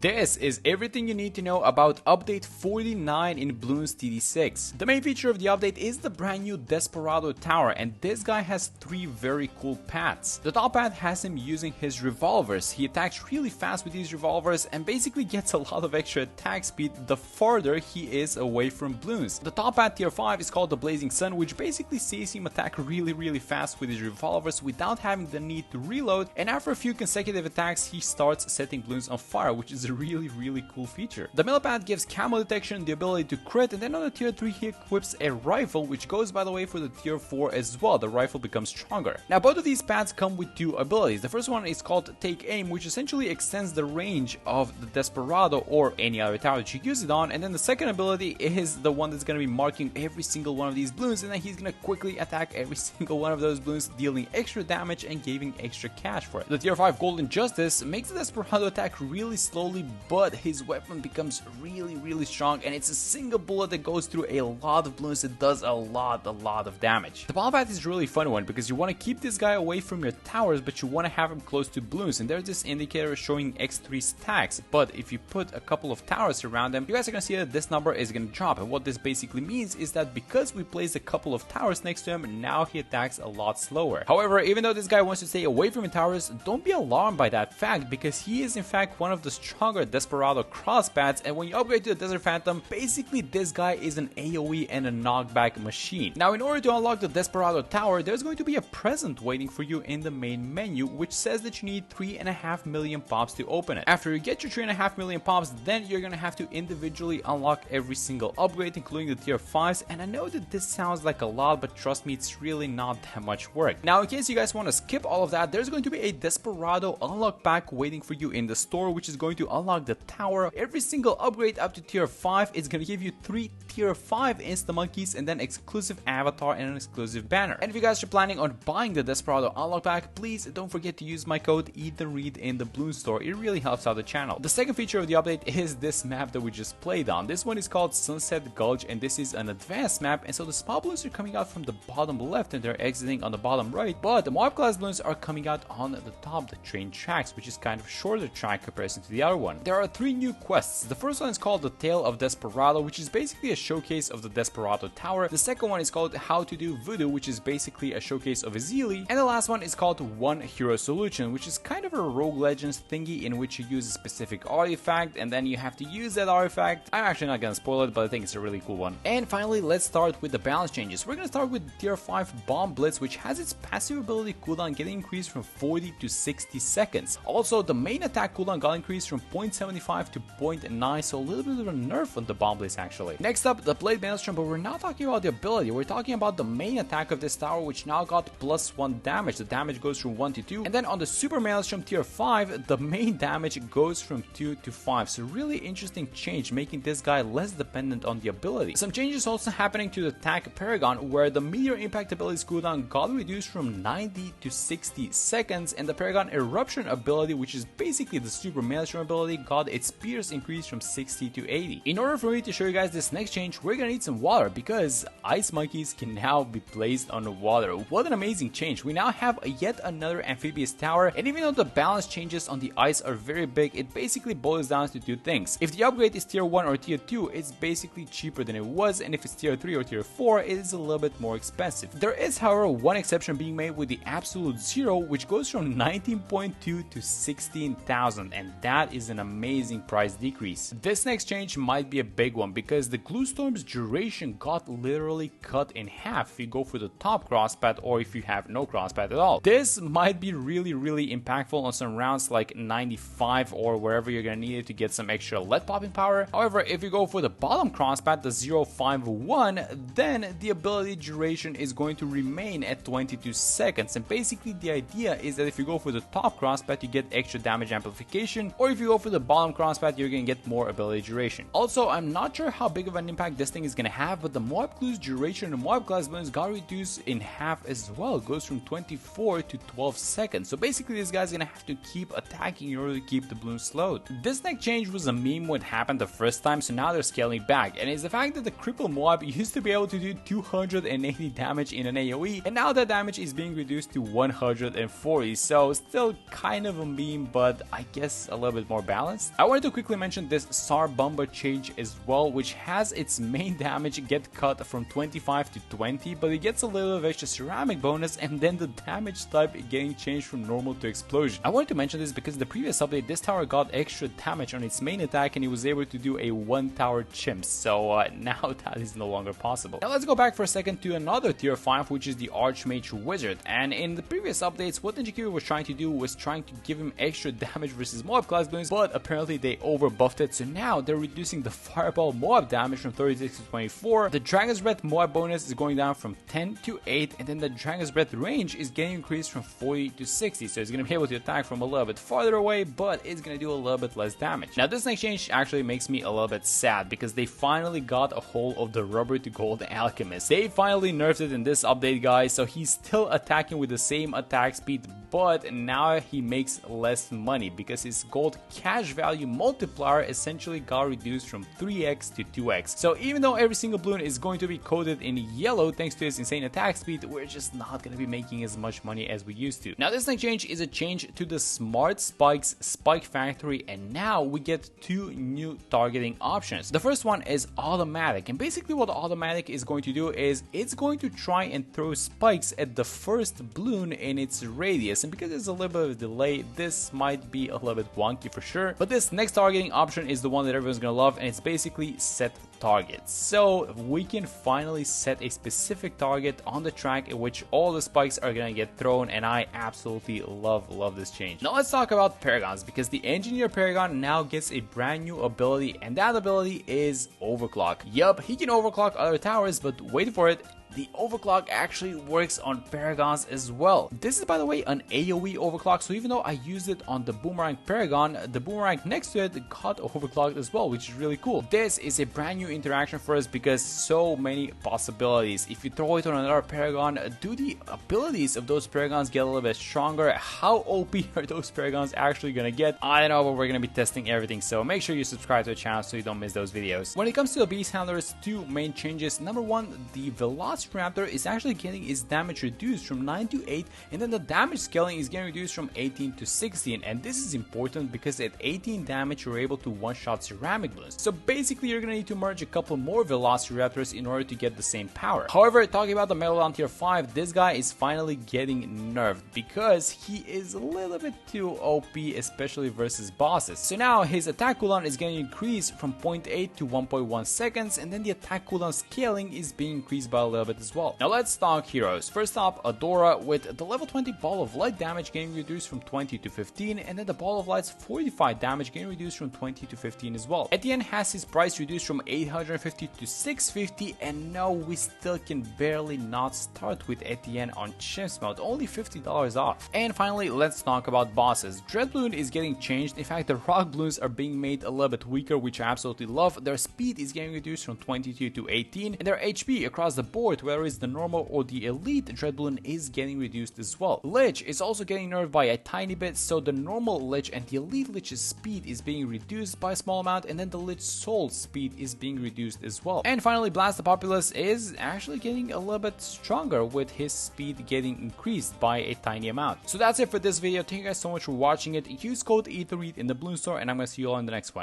This is everything you need to know about update 49 in Bloons TD 6. The main feature of the update is the brand new Desperado tower, and this guy has 3 very cool paths. The top path has him using his revolvers. He attacks really fast with these revolvers and basically gets a lot of extra attack speed the farther he is away from Bloons. The top path tier 5 is called the Blazing Sun, which basically sees him attack really fast with his revolvers without having the need to reload, and after a few consecutive attacks he starts setting Bloons on fire, which is a really cool feature. The middle path gives camo detection, the ability to crit, and then on the tier 3 he equips a rifle, which goes by the way for the tier 4 as well. The rifle becomes stronger. Now both of these paths come with 2 abilities. The first one is called Take Aim, which essentially extends the range of the Desperado or any other tower that you use it on, and then the second ability is the one that's going to be marking every single one of these balloons, and then he's going to quickly attack every single one of those balloons, dealing extra damage and giving extra cash for it. The tier 5 Golden Justice makes the Desperado attack really slowly, but his weapon becomes really strong, and it's a single bullet that goes through a lot of balloons. It does a lot of damage. The bottom path is a really fun one because you want to keep this guy away from your towers, but you want to have him close to balloons, and there's this indicator showing X3 stacks, but if you put a couple of towers around them, you guys are going to see that this number is going to drop. And what this basically means is that because we placed a couple of towers next to him, now he attacks a lot slower. However, even though this guy wants to stay away from your towers, don't be alarmed by that fact, because he is in fact one of the stronger Desperado crosspads, and when you upgrade to the Desert Phantom, basically this guy is an AoE and a knockback machine. Now in order to unlock the Desperado tower, there's going to be a present waiting for you in the main menu, which says that you need 3.5 million pops to open it. After you get your 3.5 million pops, then you're gonna have to individually unlock every single upgrade, including the tier 5s, and I know that this sounds like a lot, but trust me, it's really not that much work. Now in case you guys want to skip all of that, there's going to be a Desperado unlock pack waiting for you in the store, which is going to unlock the tower. Every single upgrade up to tier 5 is going to give you 3 tier 5 insta monkeys and then exclusive avatar and an exclusive banner. And if you guys are planning on buying the Desperado unlock pack, please don't forget to use my code EATANDREAD in the Bloon store. It really helps out the channel. The second feature of the update is this map that we just played on. This one is called Sunset Gulch, and this is an advanced map, and so the spot balloons are coming out from the bottom left and they're exiting on the bottom right, but the Moab class balloons are coming out on the top, the train tracks, which is kind of a shorter track comparison to the other one. There are 3 new quests. The first one is called The Tale of Desperado, which is basically a showcase of the Desperado tower. The second one is called How to Do Voodoo, which is basically a showcase of Azili. And the last one is called One Hero Solution, which is kind of a Rogue Legends thingy in which you use a specific artifact and then you have to use that artifact. I'm actually not gonna spoil it, but I think it's a really cool one. And finally, let's start with the balance changes. We're gonna start with tier 5 Bomb Blitz, which has its passive ability cooldown getting increased from 40 to 60 seconds. Also, the main attack cooldown got increased from 0.75 to 0.9, so a little bit of a nerf on the Bomb Blitz actually. Next up, the Blade Maelstrom, but we're not talking about the ability, we're talking about the main attack of this tower, which now got +1 damage. The damage goes from 1 to 2, and then on the Super Maelstrom tier 5, the main damage goes from 2 to 5, so really interesting change, making this guy less dependent on the ability. Some changes also happening to the attack Paragon, where the Meteor Impact ability's cooldown got reduced from 90 to 60 seconds, and the Paragon Eruption ability, which is basically the Super Maelstrom ability, got its spears increased from 60 to 80. In order for me to show you guys this next change, we're gonna need some water, because ice monkeys can now be placed on the water. What an amazing change. We now have yet another amphibious tower, and even though the balance changes on the ice are very big, it basically boils down to 2 things. If the upgrade is tier 1 or tier 2, it's basically cheaper than it was, and if it's tier 3 or tier 4, it is a little bit more expensive. There is, however, one exception being made with the Absolute Zero, which goes from 19.2 to 16,000, and that is an amazing price decrease. This next change might be a big one, because the Glue Storm's duration got literally cut in half if you go for the top crosspath or if you have no crosspath at all. This might be really impactful on some rounds like 95 or wherever you're gonna need it to get some extra lead popping power. However, if you go for the bottom crosspath, the 051, then the ability duration is going to remain at 22 seconds, and basically the idea is that if you go for the top crosspath, you get extra damage amplification, or if you go for the bottom crosspath, you're gonna get more ability duration. Also, I'm not sure how big of an impact this thing is gonna have, but the Moab Glue's duration and Moab Glass balloons got reduced in half as well. It goes from 24 to 12 seconds. So basically this guy's gonna have to keep attacking in order to keep the balloon slowed. This next change was a meme when it happened the first time, so now they're scaling back, and it's the fact that the cripple Moab used to be able to do 280 damage in an AoE, and now that damage is being reduced to 140, so still kind of a meme, but I guess a little bit more balanced. I wanted to quickly mention this SAR Bomba change as well, which has its main damage get cut from 25 to 20, but it gets a little bit of extra ceramic bonus, and then the damage type getting changed from normal to explosion. I wanted to mention this because the previous update, this tower got extra damage on its main attack and it was able to do a 1 tower chimp, so now that is no longer possible. Now let's go back for a second to another tier 5, which is the Archmage Wizard, and in the previous updates what Ninja Kiwi was trying to do was trying to give him extra damage versus mob class bloons, but apparently they overbuffed it, so now they're reducing the Fireball mob damage from 36 to 24, the Dragon's Breath mob bonus is going down from 10 to 8, and then the Dragon's Breath range is getting increased from 40 to 60, so it's going to be able to attack from a little bit farther away, but it's going to do a little bit less damage. Now this next change actually makes me a little bit sad because they finally got a hold of the Rubber to Gold Alchemist. They finally nerfed it in this update, guys, so he's still attacking with the same attack speed, but now he makes less money because his gold cash value multiplier essentially got reduced from 3x to 2x. So even though every single bloon is going to be coated in yellow thanks to his insane attack speed, we're just not going to be making as much money as we used to. Now this next change is a change to the Smart Spikes Spike Factory, and now we get 2 new targeting options. The first one is automatic, and basically what automatic is going to do is it's going to try and throw spikes at the first bloon in its radius, and because there's a little bit of a delay, this might be a little bit wonky for sure, but this next targeting option is the one that everyone's gonna love, and it's basically set targets. So we can finally set a specific target on the track in which all the spikes are gonna get thrown, and I absolutely love this change. Now let's talk about Paragons, because the Engineer Paragon now gets a brand new ability, and that ability is Overclock. Yup, he can overclock other towers, but wait for it, the overclock actually works on Paragons as well. This is, by the way, an AoE overclock, so even though I used it on the Boomerang Paragon, the Boomerang next to it got overclocked as well, which is really cool. This is a brand new interaction for us because so many possibilities. If you throw it on another Paragon, do the abilities of those Paragons get a little bit stronger? How OP are those Paragons actually gonna get? I don't know, but we're gonna be testing everything, so make sure you subscribe to the channel so you don't miss those videos. When it comes to the Beast Handlers, 2 main changes. Number 1, the Velociraptor is actually getting its damage reduced from 9 to 8, and then the damage scaling is getting reduced from 18 to 16, and this is important because at 18 damage you're able to one-shot ceramic bloons. So basically you're gonna need to merge a couple more Velociraptors in order to get the same power. However, talking about the Megalodon tier 5, this guy is finally getting nerfed because he is a little bit too OP, especially versus bosses. So now his attack cooldown is getting increased from 0.8 to 1.1 seconds, and then the attack cooldown scaling is being increased by a little bit as well. Now let's talk heroes. First up, Adora, with the level 20 Ball of Light damage getting reduced from 20 to 15, and then the Ball of Light's 45 damage getting reduced from 20 to 15 as well. Etienne has his price reduced from 850 to 650, and no, we still can barely not start with Etienne on Chimps mode, only $50 off. And finally, let's talk about bosses. Dread Bloon is getting changed. In fact, the Rock Bloons are being made a little bit weaker, which I absolutely love. Their speed is getting reduced from 22 to 18, and their HP across the board, whether it's the normal or the elite Dread Bloon, is getting reduced as well. Lich is also getting nerfed by a tiny bit, so the normal Lich and the elite Lich's speed is being reduced by a small amount, and then the Lich Soul speed is being reduced as well. And finally, Blast the Populace is actually getting a little bit stronger with his speed getting increased by a tiny amount. So that's it for this video. Thank you guys so much for watching it. Use code E3 in the Bloon store, and I'm gonna see you all in the next one.